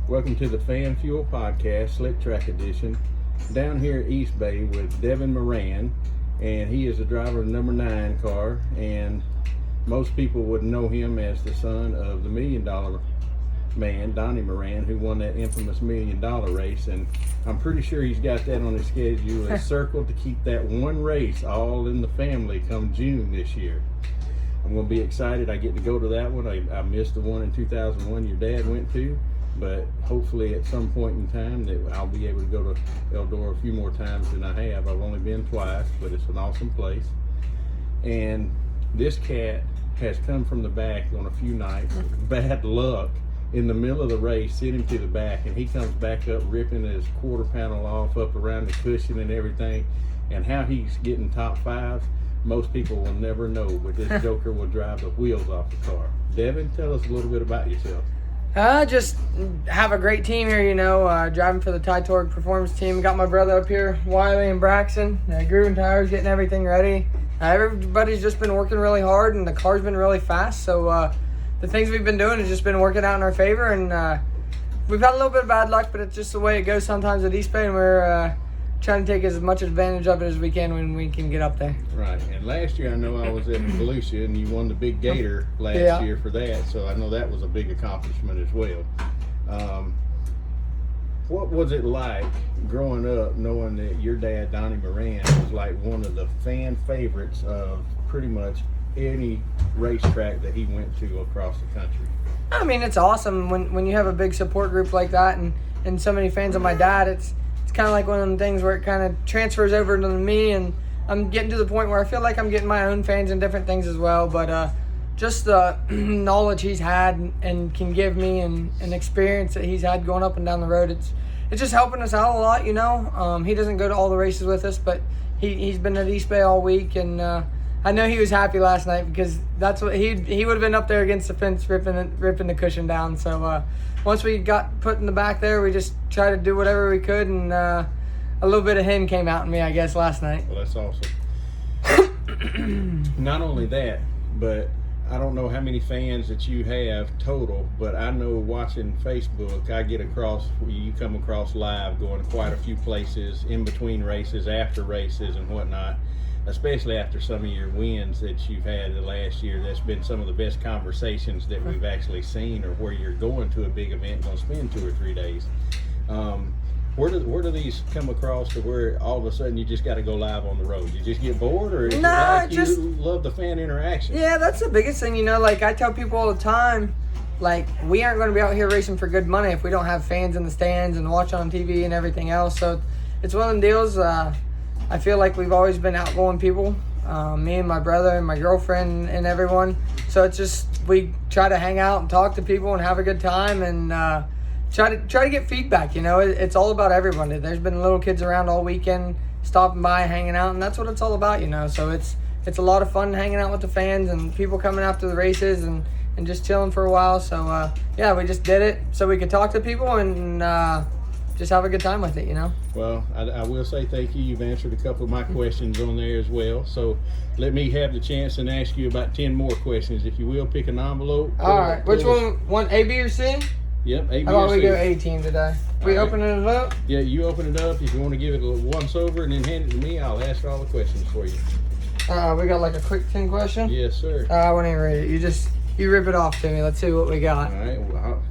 Welcome to the Fan Fuel Podcast, Slick Track Edition. Down here at East Bay with Devin Moran, and he is the driver of the number 9 car, and most people would know him as the son of the $1 Million Man, Donnie Moran, who won that infamous $1 Million race, and I'm pretty sure he's got that on his schedule and circled to keep that one race all in the family come June this year. I'm going to be excited. I get to go to that one. I missed the one in 2001 your dad went to, but hopefully at some point in time that I'll be able to go to Eldora a few more times than I have. I've only been twice, but it's an awesome place. And this cat has come from the back on a few nights. Bad luck. In the middle of the race, sent him to the back, and he comes back up ripping his quarter panel off up around the cushion and everything. And how he's getting top 5, most people will never know, but this joker will drive the wheels off the car. Devin, tell us a little bit about yourself. Just have a great team here, driving for the Ty-Torg Performance Team. Got my brother up here, Wiley and Braxton, grooving tires, getting everything ready. Everybody's just been working really hard, and the car's been really fast, so the things we've been doing has just been working out in our favor, and we've had a little bit of bad luck, but it's just the way it goes sometimes at East Bay, and we're trying to take as much advantage of it as we can when we can get up there. Right, and last year I know I was at Volusia, and you won the Big Gator last year for that, so I know that was a big accomplishment as well. What was it like growing up knowing that your dad, Donnie Moran, was like one of the fan favorites of pretty much any racetrack that he went to across the country? I mean, it's awesome when you have a big support group like that and so many fans of my dad. It's kind of like one of them things where it kind of transfers over to me, and I'm getting to the point where I feel like I'm getting my own fans and different things as well. But just the knowledge he's had and can give me, and experience that he's had going up and down the road, it's just helping us out a lot, He doesn't go to all the races with us, but he's been at East Bay all week, and I know he was happy last night because that's what he would have been up there against the fence ripping the cushion down. So once we got put in the back there, we just tried to do whatever we could, and a little bit of him came out in me, I guess, last night. Well, that's awesome. Not only that, but I don't know how many fans that you have total, but I know watching Facebook, I get across, you come across live, going to quite a few places in between races, after races and whatnot, especially after some of your wins that you've had the last year. That's been some of the best conversations that we've actually seen, or where you're going to a big event, going to spend 2 or 3 days. Where do these come across to where all of a sudden you just got to go live on the road? You just get bored, or is it like you love the fan interaction? Yeah, that's the biggest thing, Like I tell people all the time, like, we aren't going to be out here racing for good money if we don't have fans in the stands and watch on TV and everything else. So it's one of them deals. I feel like we've always been outgoing people, me and my brother and my girlfriend and everyone. So it's just, we try to hang out and talk to people and have a good time, and try to get feedback. It's all about everyone. There's been little kids around all weekend stopping by, hanging out, and that's what it's all about. So it's a lot of fun hanging out with the fans and people coming after the races and just chilling for a while. So yeah, we just did it so we could talk to people and just have a good time with it. Well, I will say thank you. You've answered a couple of my questions on there as well. So let me have the chance and ask you about 10 more questions, if you will. Pick an envelope. All right. Which one? A, B, or C? Yep, A, B, How about or C. we go A team today? We opening it up? Yeah, you open it up. If you want to give it a once over and then hand it to me, I'll ask all the questions for you. We got like a quick 10 question? Yes, sir. I won't even read it. You rip it off to me. Let's see what we got. All right.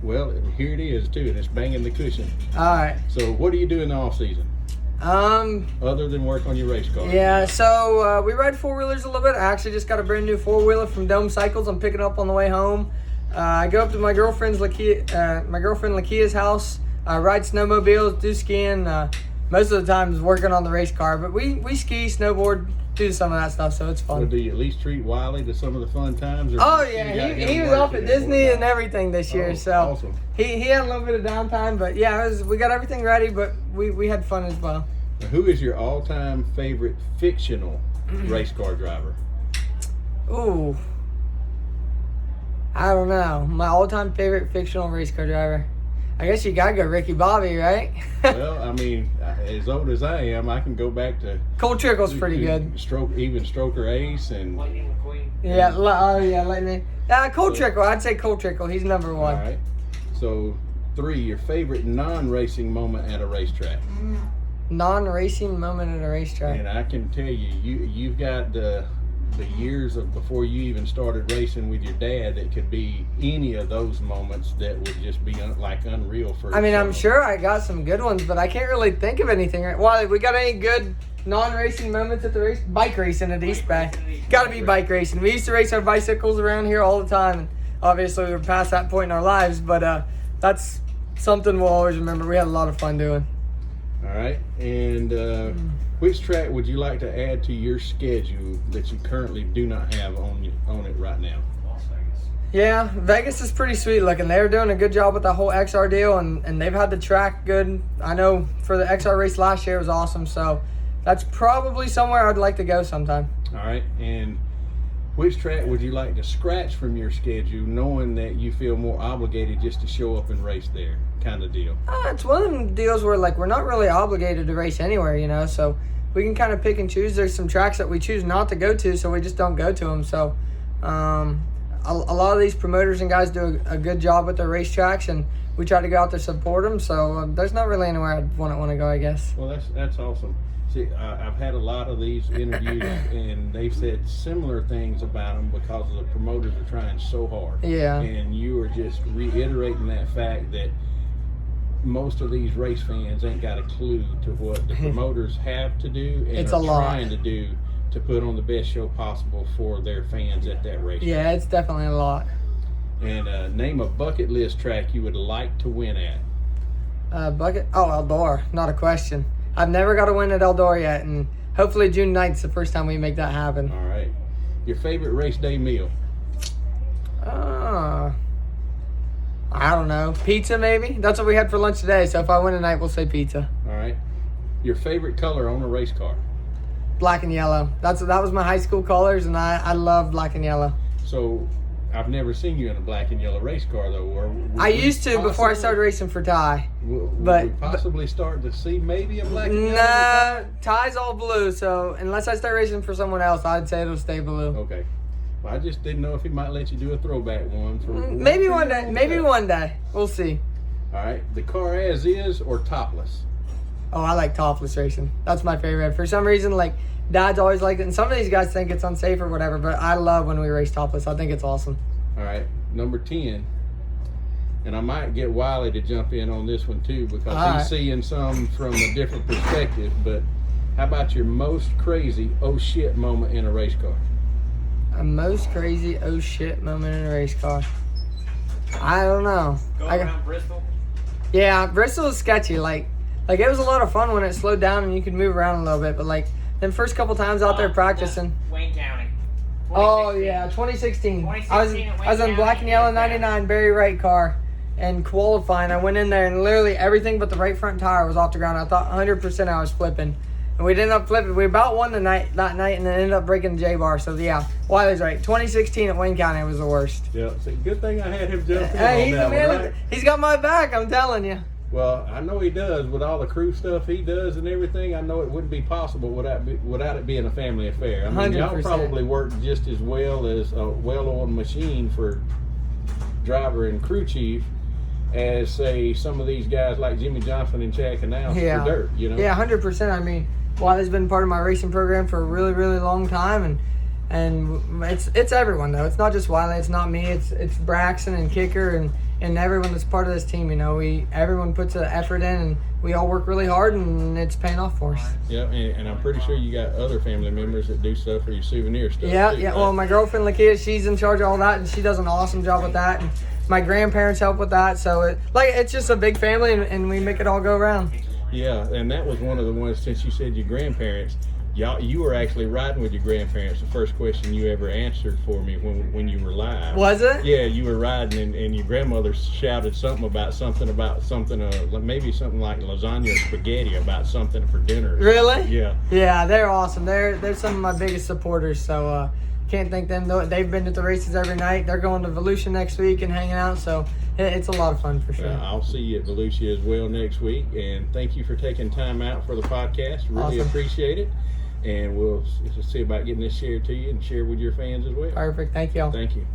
Well, here it is too, and it's banging the cushion. All right. So, what do you do in the off season? Other than work on your race car? Yeah. So we ride 4-wheelers a little bit. I actually just got a brand new 4-wheeler from Dome Cycles. I'm picking it up on the way home. I go up to my girlfriend Lakia's house. I ride snowmobiles, do skiing. Most of the time is working on the race car, but we ski, snowboard, do some of that stuff, so it's fun. Well, do you at least treat Wiley to some of the fun times? Or oh yeah, he was off at Disney and everything this year, so awesome. He had a little bit of downtime, but yeah, we got everything ready, but we had fun as well. Now, who is your all-time favorite fictional race car driver? Ooh, I don't know. My all-time favorite fictional race car driver. I guess you gotta go Ricky Bobby, right? Well, I mean, as old as I am, I can go back to Cole Trickle's pretty good. Stroker Ace and Lightning McQueen. Yeah, Lightning. Cole Trickle. I'd say Cole Trickle. He's number 1. All right. So 3, your favorite non-racing moment at a racetrack. Non-racing moment at a racetrack. And I can tell you, you've got the years of before you even started racing with your dad that could be any of those moments that would just be like unreal for I mean, I'm someone. sure I got some good ones, but I can't really think of anything. Wally, we got any good non-racing moments at the race? Bike racing at East Bay. Got to be bike racing. We used to race our bicycles around here all the time, and obviously we were past that point in our lives, but that's something we'll always remember. We had a lot of fun doing. All right, and which track would you like to add to your schedule that you currently do not have on it right now? Yeah, Vegas is pretty sweet looking. They're doing a good job with the whole XR deal, and they've had the track good. I know for the XR race last year it was awesome, so that's probably somewhere I'd like to go sometime. All right, and which track would you like to scratch from your schedule, knowing that you feel more obligated just to show up and race there, kind of deal? It's one of them deals where like we're not really obligated to race anywhere, so we can kind of pick and choose. There's some tracks that we choose not to go to, so we just don't go to them. So a lot of these promoters and guys do a good job with their racetracks, and we try to go out there support them. So there's not really anywhere I'd want to go, I guess. Well, that's awesome. See, I've had a lot of these interviews, and they've said similar things about them because the promoters are trying so hard. Yeah. And you are just reiterating that fact that most of these race fans ain't got a clue to what the promoters have to do and It's are a lot. trying to do to put on the best show possible for their fans at that race. Yeah, it's definitely a lot. And name a bucket list track you would like to win at. Eldor, not a question. I've never got to win at Eldor yet, and hopefully June 9th's the first time we make that happen. All right. Your favorite race day meal? I don't know. Pizza, maybe? That's what we had for lunch today, so if I win tonight, we'll say pizza. All right. Your favorite color on a race car? Black and yellow. That was my high school colors, and I love black and yellow. So, I've never seen you in a black and yellow race car, though. I used to before I started racing for Ty. Would we possibly start to see maybe a black and yellow? Nah, Ty's all blue, so unless I start racing for someone else, I'd say it'll stay blue. Okay. Well, I just didn't know if he might let you do a throwback one. Maybe one day. Maybe one day. We'll see. All right. The car as is or topless? Oh, I like topless racing. That's my favorite. For some reason, like, Dad's always liked it, and some of these guys think it's unsafe or whatever, but I love when we race topless. I think it's awesome. All right. Number 10. And I might get Wiley to jump in on this one, too, because he's seeing some from a different perspective. But how about your most crazy oh shit moment in a race car? A most crazy oh shit moment in a race car. I don't know. Around Bristol? Yeah, Bristol is sketchy. Like it was a lot of fun when it slowed down and you could move around a little bit. But like them first couple times out there practicing. Wayne County. Oh yeah, 2016. I was on black and yellow 99 Barry Wright car, and qualifying. I went in there and literally everything but the right front tire was off the ground. I thought 100% I was flipping. And we ended up flipping. We about won that night, and then ended up breaking the J-bar. So, yeah, Wiley's right. 2016 at Wayne County was the worst. Yeah, it's a good thing I had him jump in Hey, on he's that the man. one, right? He's got my back, I'm telling you. Well, I know he does with all the crew stuff he does and everything. I know it wouldn't be possible without it being a family affair. I mean, y'all 100%. probably work just as well as a well-oiled machine for driver and crew chief as, say, some of these guys like Jimmy Johnson and Chad Canal for dirt, you know? Yeah, 100%. I mean, Wiley's been part of my racing program for a really, really long time, and it's everyone though. It's not just Wiley. It's not me. It's Braxton and Kicker and everyone that's part of this team. You know, everyone puts an effort in, and we all work really hard, and it's paying off for us. Yeah, and I'm pretty sure you got other family members that do stuff for your souvenir stuff. Yeah, too, yeah. right? Well, my girlfriend Lakia, she's in charge of all that, and she does an awesome job with that. And my grandparents help with that, so it's just a big family, and we make it all go around. Yeah, and that was one of the ones, since you said your grandparents, you were actually riding with your grandparents. The first question you ever answered for me when you were live. Was it? Yeah, you were riding, and your grandmother shouted something, maybe something like lasagna or spaghetti about something for dinner. Really? Yeah. Yeah, they're awesome. They're some of my biggest supporters, so can't thank them. They've been to the races every night. They're going to Volusia next week and hanging out, so it's a lot of fun for sure. I'll see you at Volusia as well next week, and thank you for taking time out for the podcast. Really Awesome. appreciate it, and we'll see about getting this shared to you and share with your fans as well. Perfect. Thank you. Thank you.